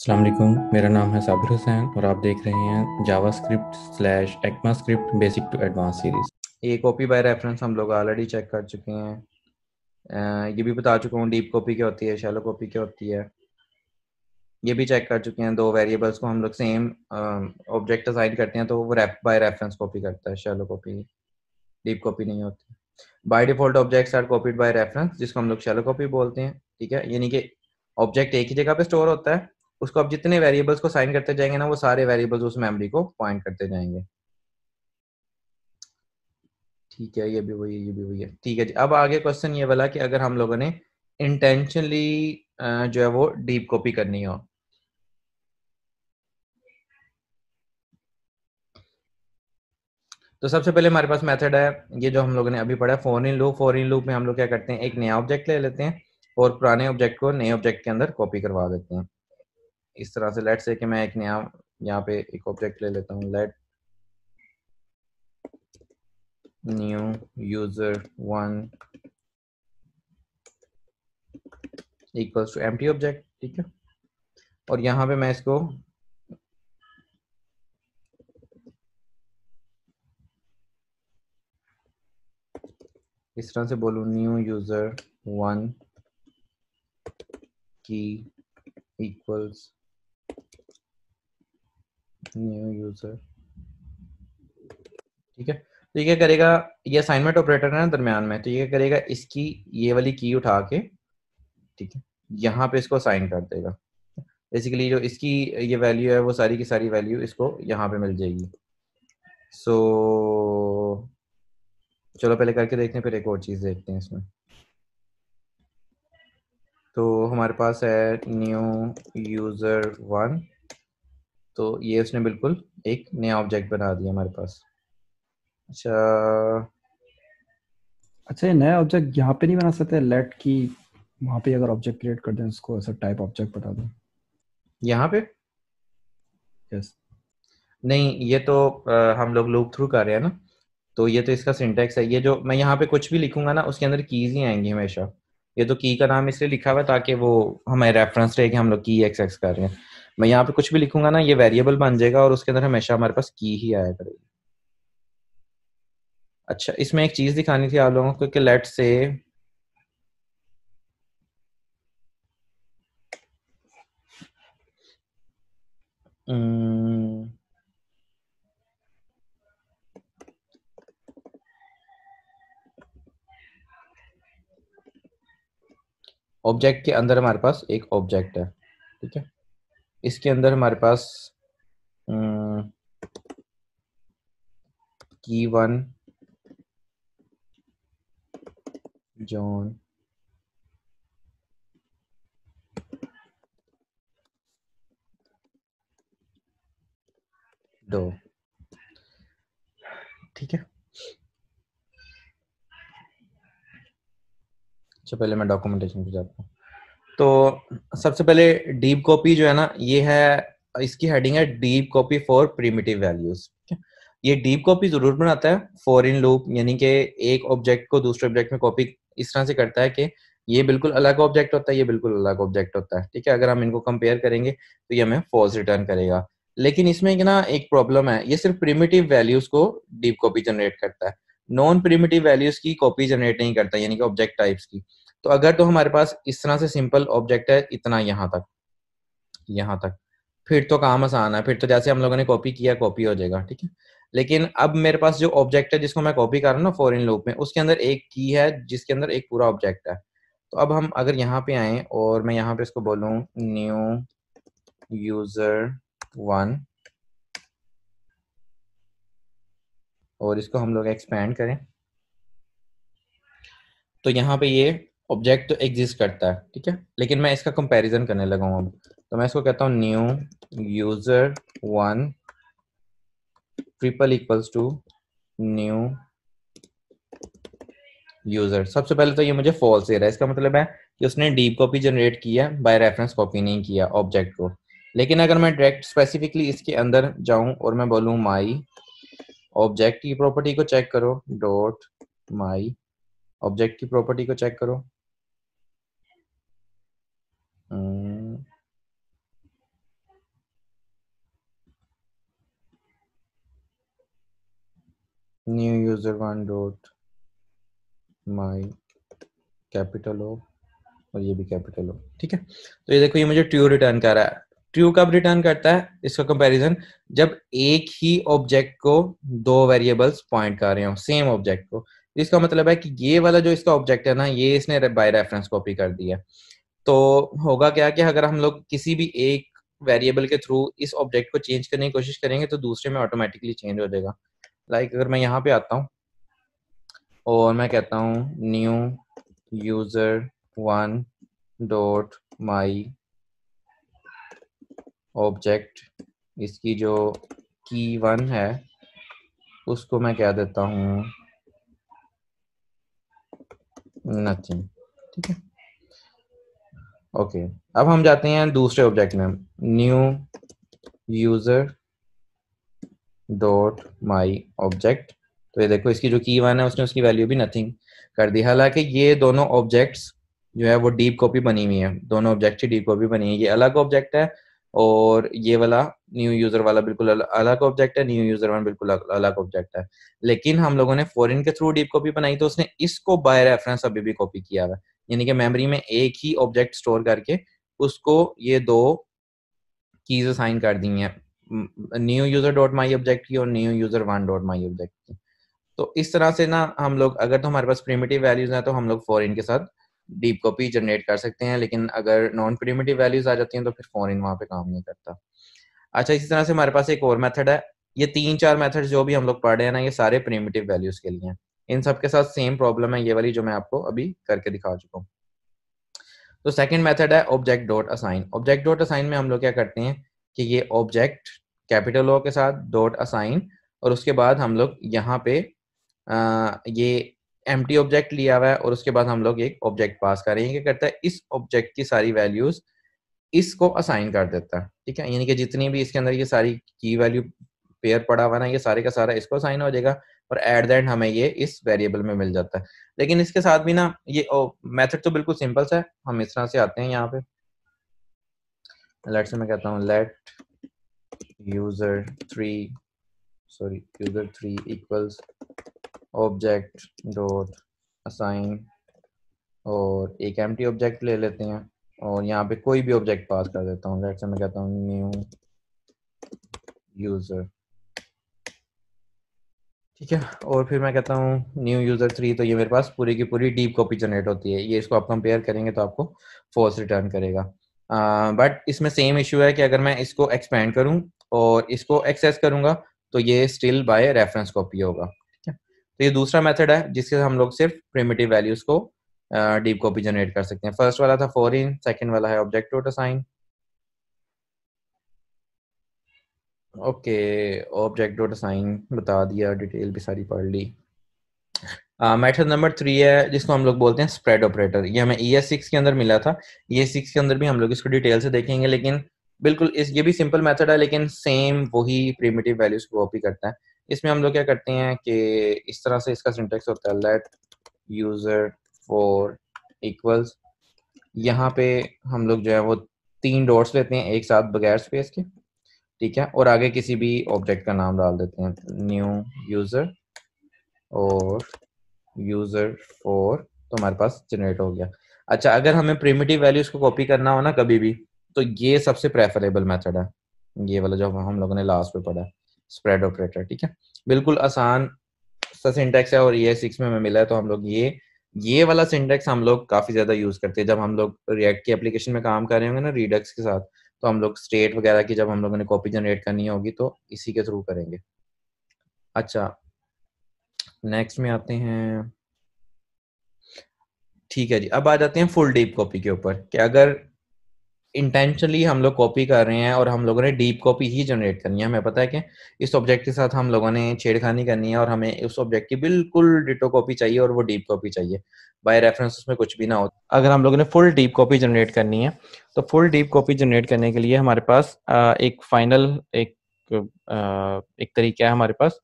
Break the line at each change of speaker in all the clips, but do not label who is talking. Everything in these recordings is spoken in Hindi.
अस्सलाम वालेकुम, मेरा नाम है साबिर हुसैन और आप देख रहे हैं JavaScript slash ECMAScript basic to advance series. ये कॉपी बाय रेफरेंस हम लोग ऑलरेडी चेक कर चुके हैं। ये भी बता चुका हूँ डीप कॉपी क्या होती है, शैलो कॉपी क्या होती है। ये भी चेक कर चुके हैं। दो वेरिएबल्स को हम लोग सेम ऑब्जेक्ट असाइन करते हैं तो वो बाय रेफरेंस कॉपी करता है, शैलो कॉपी, डीप कॉपी नहीं होती। By default objects are copied by reference, जिसको हम लोग शैलो कॉपी बोलते हैं। ठीक है, यानी कि ऑब्जेक्ट एक ही जगह पे स्टोर होता है, उसको आप जितने वेरिएबल्स को साइन करते जाएंगे ना, वो सारे वेरिएबल्स उस मेमोरी को पॉइंट करते जाएंगे। ठीक है, ये भी वही है। ठीक है जी, अब आगे क्वेश्चन ये वाला कि अगर हम लोगों ने इंटेंशनली जो है वो डीप कॉपी करनी हो। तो सबसे पहले हमारे पास मेथड है, ये जो हम लोगों ने अभी पढ़ा, for in loop. For in loop में हम लोग क्या करते हैं, एक नया ऑब्जेक्ट ले लेते हैं और पुराने ऑब्जेक्ट को नए ऑब्जेक्ट के अंदर कॉपी करवा देते हैं। इस तरह से लेट से कि मैं एक नया यहाँ पे एक ऑब्जेक्ट ले लेता हूँ, let new user one equals to empty object. ठीक है, और यहाँ पे मैं इसको इस तरह से बोलूँ, न्यू यूजर वन की इक्वल्स न्यू यूजर। ठीक है, तो ये क्या करेगा, ये असाइनमेंट ऑपरेटर है ना दरमियान में, तो ये क्या करेगा, इसकी ये वाली की उठा के, ठीक है, यहाँ पे इसको असाइन कर देगा। बेसिकली जो इसकी ये वैल्यू है वो सारी की सारी वैल्यू इसको यहाँ पे मिल जाएगी। सो चलो पहले करके देखते हैं, फिर एक और चीज़ देखते हैं इसमें। तो हमारे पास है न्यू यूज़र वन, तो ये उसने बिल्कुल एक नया ऑब्जेक्ट बना दिया हमारे पास। अच्छा,
अच्छा, ये नया ऑब्जेक्ट यहाँ पे नहीं बना सकते? लेट की वहाँ पे अगर ऑब्जेक्ट क्रिएट कर दें, उसको ऐसा टाइप ऑब्जेक्ट बता दें।
यहाँ पे
यस।
नहीं, ये तो हम लोग लूप थ्रू कर रहे हैं ना, तो ये तो इसका सिंटेक्स है। ये जो मैं यहाँ पे कुछ भी लिखूंगा ना, उसके अंदर कीज ही आएंगी हमेशा। ये तो की का नाम इसलिए लिखा हुआ है ताकि वो हमें रेफरेंस रहे कि हम लोग की एक्सेस कर रहे हैं। मैं यहाँ पे कुछ भी लिखूंगा ना, ये वेरिएबल बन जाएगा और उसके अंदर हमेशा हमारे पास की ही आया करेगी। अच्छा, इसमें एक चीज दिखानी थी आप लोगों को कि लेट से ऑब्जेक्ट के अंदर हमारे पास एक ऑब्जेक्ट है। ठीक है, इसके अंदर हमारे पास की वन जॉन दो। ठीक है, अच्छा पहले मैं डॉक्यूमेंटेशन पे जाता हूँ। तो सबसे पहले डीप कॉपी जो है ना, ये है, इसकी हेडिंग है deep copy for primitive values. ये डीप कॉपी जरूर बनाता है फॉर इन लूप, यानी कि एक ऑब्जेक्ट को दूसरे ऑब्जेक्ट में कॉपी इस तरह से करता है कि ये बिल्कुल अलग ऑब्जेक्ट होता है, ये बिल्कुल अलग ऑब्जेक्ट होता है। ठीक है, अगर हम इनको कंपेयर करेंगे तो ये हमें फॉल्स रिटर्न करेगा। लेकिन इसमें ना एक प्रॉब्लम है, ये सिर्फ प्रिमिटिव वैल्यूज को डीप कॉपी जनरेट करता है, नॉन प्रिमिटिव वैल्यूज की कॉपी जनरेट नहीं करता, यानी कि ऑब्जेक्ट टाइप्स की। तो अगर तो हमारे पास इस तरह से सिंपल ऑब्जेक्ट है, इतना यहाँ तक, फिर तो काम आसान है, फिर तो जैसे हम लोगों ने कॉपी किया कॉपी हो जाएगा। ठीक है, लेकिन अब मेरे पास जो ऑब्जेक्ट है जिसको मैं कॉपी कर रहा हूँ ना फॉर इन लूप में, उसके अंदर एक की है जिसके अंदर एक पूरा ऑब्जेक्ट है। तो अब हम अगर यहाँ पे आए और मैं यहाँ पे इसको बोलूँ न्यू यूजर वन, और इसको हम लोग एक्सपेंड करें, तो यहाँ पे ये ऑब्जेक्ट तो एग्जिस्ट करता है। ठीक है, लेकिन मैं इसका कंपैरिजन करने लगा हूँ अब। तो मैं इसको कहता हूँ new user one triple equals to new user. सबसे पहले तो ये मुझे फॉल्स दे रहा है, इसका मतलब है कि उसने डीप कॉपी जनरेट किया, बाय रेफरेंस कॉपी नहीं किया ऑब्जेक्ट को। लेकिन अगर मैं डायरेक्ट स्पेसिफिकली इसके अंदर जाऊं और मैं बोलूं माई ऑब्जेक्ट की प्रॉपर्टी को चेक करो, डॉट माई ऑब्जेक्ट की प्रॉपर्टी को चेक करो, user1 डॉट माई कैपिटल हो और ये भी कैपिटल हो, ठीक है। तो ये देखो ये मुझे ट्रू रिटर्न कर रहा है। ट्रू कब रिटर्न करता है इसका कंपैरिजन, जब एक ही ऑब्जेक्ट को दो वेरिएबल्स पॉइंट कर रहे हो, सेम ऑब्जेक्ट को। इसका मतलब है कि ये वाला जो इसका ऑब्जेक्ट है ना, ये इसने बाय रेफरेंस कॉपी कर दिया। तो होगा क्या कि अगर हम लोग किसी भी एक वेरिएबल के थ्रू इस ऑब्जेक्ट को चेंज करने की कोशिश करेंगे तो दूसरे में ऑटोमेटिकली चेंज हो जाएगा। लाइक अगर मैं यहाँ पे आता हूँ और मैं कहता हूँ न्यू यूजर वन डॉट माई ऑब्जेक्ट, इसकी जो की वन है उसको मैं क्या देता हूँ नथिंग, ठीक है। ओके, अब हम जाते हैं दूसरे ऑब्जेक्ट में, न्यू यूजर डॉट माई ऑब्जेक्ट। तो ये देखो इसकी जो की वन है उसने उसकी वैल्यू भी नथिंग कर दी। हालांकि ये दोनों ऑब्जेक्ट्स जो है वो डीप कॉपी बनी हुई है, दोनों ऑब्जेक्ट की डीप कॉपी बनी है। ये अलग ऑब्जेक्ट है और ये वाला न्यू यूजर वाला बिल्कुल अलग ऑब्जेक्ट है, न्यू यूजर वन बिल्कुल अलग ऑब्जेक्ट है। लेकिन हम लोगों ने फॉरेन के थ्रू डीप कॉपी बनाई तो उसने इसको बाय रेफरेंस अभी भी कॉपी किया हुआ है, यानी कि मेमोरी में एक ही ऑब्जेक्ट स्टोर करके उसको ये दो कीज असाइन कर दी हैं, न्यू यूजर डॉट माई ऑब्जेक्ट की और न्यू यूजर वन डॉट माई ऑब्जेक्ट की। तो इस तरह से ना हम लोग, अगर तो हमारे पास प्रिमिटिव वैल्यूज हैं तो हम लोग फॉरेन के साथ डीप कॉपी जनरेट कर सकते हैं, लेकिन अगर नॉन प्रिमिटिव वैल्यूज आ जाती हैं तो फिर फॉरेन वहां पे काम नहीं करता। अच्छा, इसी तरह से हमारे पास एक और मेथड है। ये 3-4 मेथड जो भी हम लोग पढ़ रहे हैं ना, ये सारे प्रिमिटिव वैल्यूज के लिए हैं। इन सब के साथ सेम प्रॉब्लम है, ये वाली जो मैं आपको अभी करके दिखा चुका हूँ। तो सेकंड मेथड है object dot assign. Object dot assign में हम लोग क्या करते हैं कि ये ऑब्जेक्ट कैपिटल ओ के साथ डॉट असाइन, और उसके बाद हम लोग यहाँ पे ये एम्प्टी ऑब्जेक्ट लिया हुआ है और उसके बाद हम लोग एक ऑब्जेक्ट पास कर रहे हैं। क्या करता है, इस ऑब्जेक्ट की सारी वैल्यूज इसको असाइन कर देता है, ठीक है। यानी कि जितनी भी इसके अंदर ये सारी की वैल्यू पेयर पड़ा हुआ ना, ये सारे का सारा इसको असाइन हो जाएगा और एट द एंड हमें ये इस वेरिएबल में मिल जाता है। लेकिन इसके साथ भी ना ये मेथड तो बिल्कुल सिंपल सा है। हम इस तरह से आते हैं यहाँ पे, लेट से मैं कहता हूँ let user three equals object dot assign, और एक एम्प्टी ऑब्जेक्ट ले लेते हैं और यहाँ पे कोई भी ऑब्जेक्ट पास कर देता हूँ। लेट से मैं कहता हूँ न्यू यूजर, ठीक है। और फिर मैं कहता हूँ न्यू यूजर थ्री, तो ये मेरे पास पूरी की पूरी डीप कॉपी जनरेट होती है। ये इसको आप कंपेयर करेंगे तो आपको फॉल्स रिटर्न करेगा। बट इसमें सेम इशू है कि अगर मैं इसको एक्सपेंड करूँ और इसको एक्सेस करूँगा तो ये स्टिल बाय रेफरेंस कॉपी होगा, ठीक है। तो ये दूसरा मेथड है जिससे हम लोग सिर्फ प्रिमिटिव वैल्यूज को डीप कॉपी जनरेट कर सकते हैं। फर्स्ट वाला था फॉरेन, सेकंड वाला है object dot assign. Okay, object dot assign बता दिया, डिटेल भी सारी पढ़ ली। मेथड नंबर 3 है जिसको हम लोग बोलते हैं स्प्रेड ऑपरेटर। ये हमें ES6 के अंदर मिला था। ES6 के अंदर भी हम लोग इसको डिटेल से देखेंगे, लेकिन बिल्कुल ये भी सिंपल मेथड है लेकिन सेम वही प्रिमिटिव वैल्यूज को कॉपी करता है। इसमें हम लोग क्या करते हैं कि इस तरह से इसका सिंटेक्स होता है, लेट यूजर फॉर इक्वल्स, यहाँ पे हम लोग जो है वो 3 डॉट्स लेते हैं एक साथ बगैर स्पेस के, ठीक है, और आगे किसी भी ऑब्जेक्ट का नाम डाल देते हैं, न्यू यूजर और यूजर फॉर, तो हमारे पास जनरेट हो गया। अच्छा, अगर हमें प्रिमिटिव वैल्यूज को कॉपी करना हो ना कभी भी, तो ये सबसे प्रेफरेबल मेथड है, ये वाला जो हम लोगों ने लास्ट में पढ़ा है, स्प्रेड ऑपरेटर, ठीक है। बिल्कुल आसान सा सिंटेक्स है और ये 6 में हमें मिला है। तो हम लोग ये वाला सिंटेक्स हम लोग काफी ज्यादा यूज करते हैं जब हम लोग रिएक्ट की एप्लीकेशन में काम कर रहे होंगे ना रिडक्स के साथ, तो हम लोग स्टेट वगैरह की जब हम लोगों ने कॉपी जनरेट करनी होगी तो इसी के थ्रू करेंगे। अच्छा, नेक्स्ट में आते हैं, ठीक है जी। अब आ जाते हैं फुल डीप कॉपी के ऊपर कि अगर इंटेंशनली हम लोग कॉपी कर रहे हैं और हम लोगों ने डीप कॉपी ही जनरेट करनी है, हमें पता है कि इस ऑब्जेक्ट के साथ हम लोगों ने छेड़खानी करनी है और हमें उस ऑब्जेक्ट की बिल्कुल डिटो कॉपी चाहिए और वो डीप कॉपी चाहिए, बाय रेफरेंस उसमें कुछ भी ना हो। अगर हम लोगों ने फुल डीप कॉपी जनरेट करनी है तो फुल डीप कॉपी जनरेट करने के लिए हमारे पास एक फाइनल एक तरीका है हमारे पास।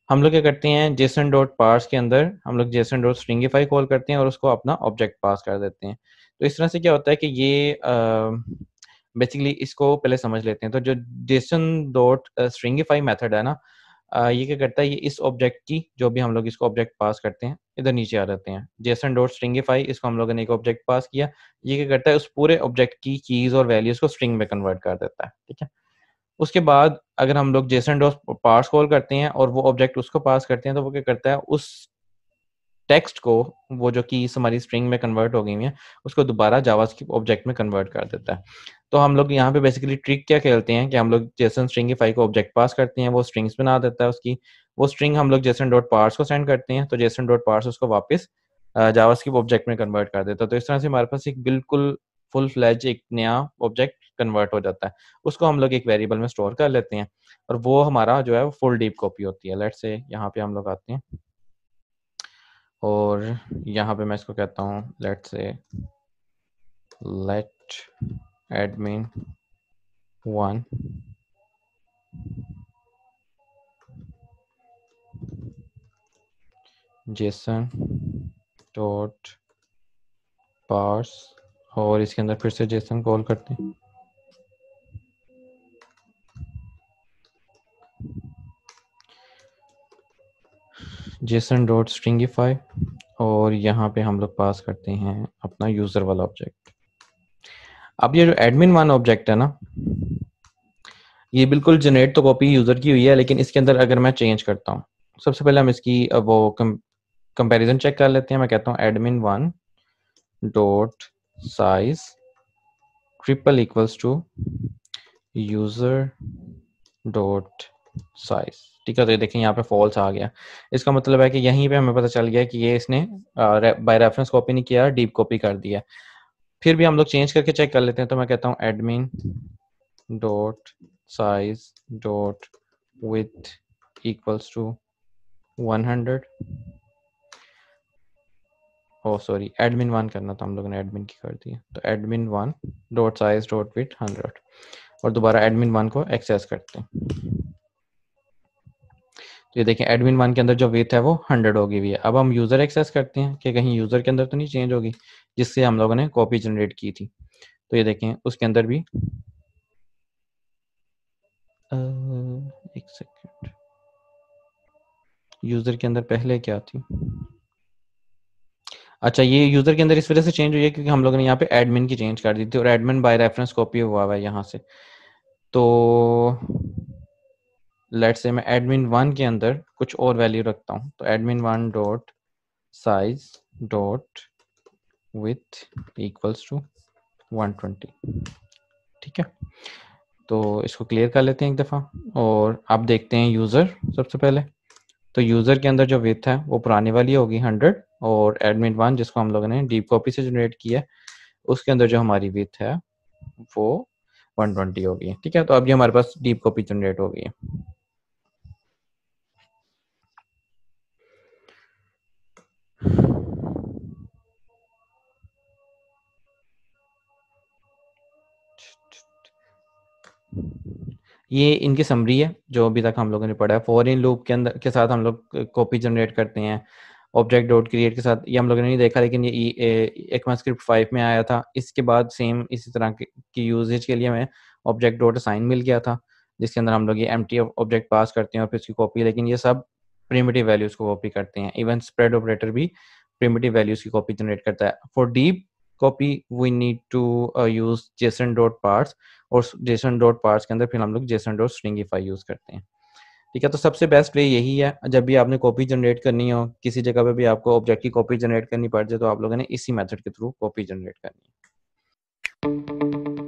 हम लोग क्या करते हैं, जेसन डॉट पार्स के अंदर हम लोग जेसन डॉट स्ट्रिंगिफाई कॉल करते हैं और उसको अपना ऑब्जेक्ट पास कर देते हैं। तो इस तरह से क्या होता है कि ये बेसिकली इसको पहले समझ लेते हैं। तो जो जेसन डॉट स्ट्रिंगिफाई मेथड है ना, ये क्या करता है, ये इस ऑब्जेक्ट की जो भी हम लोग इसको ऑब्जेक्ट पास करते हैं इधर नीचे आ जाते हैं। जेसन डॉट स्ट्रिंगिफाई, इसको हम लोगों ने एक ऑब्जेक्ट पास किया, ये क्या करता है उस पूरे ऑब्जेक्ट की कीज और वैल्यूज को स्ट्रिंग में कन्वर्ट कर देता है। ठीक है, उसके बाद अगर हम लोग जेसन डॉट पार्स कॉल करते हैं और वो ऑब्जेक्ट उसको पास करते हैं, तो वो क्या करता है उस टेक्स्ट को, वो जो कीज हमारी स्ट्रिंग में कन्वर्ट हो गई हैं, उसको दोबारा जावास्क्रिप्ट ऑब्जेक्ट में कन्वर्ट कर देता है। तो हम लोग यहाँ पे बेसिकली ट्रिक क्या खेलते हैं कि हम लोग जेसन स्ट्रिंगिफाई को ऑब्जेक्ट पास करते हैं, वो स्ट्रिंग्स बना देता है उसकी, वो स्ट्रिंग हम लोग जेसन डॉट पार्स को सेंड करते हैं, तो जेसन डॉट पार्स उसको वापस जावास्क्रिप्ट ऑब्जेक्ट में कन्वर्ट कर देता है। तो इस तरह से हमारे पास एक बिल्कुल फुल फ्लैज एक नया ऑब्जेक्ट कन्वर्ट हो जाता है। उसको हम लोग एक वेरिएबल में स्टोर कर लेते हैं और वो हमारा जो है वो फुल डीप कॉपी होती है। लेट्स से यहाँ पे हम लोग आते हैं और यहाँ पे मैं इसको कहता हूँ let's say let admin 1 JSON dot parse, और इसके अंदर फिर से जेसन कॉल करते हैं। जेसन डॉट स्ट्रिंगिफाई, और यहाँ पे हम लोग पास करते हैं अपना यूजर वाला ऑब्जेक्ट। अब ये जो एडमिन वन ऑब्जेक्ट है ना, ये बिल्कुल जनरेट तो कॉपी यूजर की हुई है, लेकिन इसके अंदर अगर मैं चेंज करता हूँ, सबसे पहले हम इसकी वो कंपैरिजन चेक कर लेते हैं। मैं कहता हूँ admin one dot size triple equals to user dot size. ठीक है, तो ये देखें यहाँ पे फॉल्स आ गया। इसका मतलब है कि यहीं पे हमें पता चल गया कि ये इसने बाय रेफरेंस कॉपी नहीं किया, डीप कॉपी कर दिया। फिर भी हम लोग चेंज करके चेक कर लेते हैं। तो मैं कहता हूँ admin dot size dot width equals to 100। Oh sorry, admin one करना था हम लोगों ने, एडमिन की कर दी है। तो admin one dot size dot with 100 और दोबारा एडमिन वन को एक्सेस करते हैं। तो ये देखें एडमिन वन के अंदर जो विथ है वो 100 होगी हुई है। अब हम यूजर एक्सेस करते हैं कि कहीं यूजर के अंदर तो नहीं चेंज होगी जिससे हम लोगों ने कॉपी जनरेट की थी। तो ये देखें उसके अंदर भी एक सेकेंड, यूजर के अंदर पहले क्या थी, अच्छा ये यूजर के अंदर इस वजह से चेंज हुई है क्योंकि हम लोगों ने यहाँ पे एडमिन की चेंज कर दी थी और एडमिन बाय रेफरेंस कॉपी हुआ है यहाँ से। तो लेट्स से मैं एडमिन वन के अंदर कुछ और वैल्यू रखता हूँ, तो admin one dot size dot width equals to 120। ठीक है, तो इसको क्लियर कर लेते हैं एक दफ़ा और अब देखते हैं यूज़र। सबसे पहले तो यूज़र के अंदर जो विथ है वो पुरानी वाली होगी 100 और एडमिन वन जिसको हम लोगों ने डीप कॉपी से जनरेट किया है उसके अंदर जो हमारी विथ है वो 120 होगी। ठीक है, तो अब ये हमारे पास डीप कॉपी जनरेट हो गई है। ये इनकी समरी है जो अभी तक हम लोगों ने पढ़ा है। फॉर इन लूप के अंदर के साथ हम लोग कॉपी जनरेट करते हैं, ऑब्जेक्ट डॉट क्रिएट के साथ ये हम लोगों ने नहीं देखा, लेकिन ये ECMAScript 5 में आया था। इसके बाद सेम इसी तरह की यूजेज के लिए हमें ऑब्जेक्ट डॉट असाइन मिल गया था जिसके अंदर हम लोग ये एम्प्टी ऑब्जेक्ट पास करते हैं और फिर उसकी कॉपी, लेकिन ये सब प्रिमिटिव वैल्यूज को कॉपी करते हैं। इवन स्प्रेड ऑपरेटर भी प्रिमिटिव वैल्यूज की कॉपी जनरेट करता है। For deep copy we need to use JSON dot parse और जेसन डॉट पार्ट्स के अंदर फिर हम लोग जेसन डॉट स्ट्रिंगिफाई यूज करते हैं। ठीक है, तो सबसे बेस्ट वे यही है, जब भी आपने कॉपी जनरेट करनी हो किसी जगह पे भी आपको ऑब्जेक्ट की कॉपी जनरेट करनी पड़ जाए तो आप लोगों ने इसी मेथड के थ्रू कॉपी जनरेट करनी है।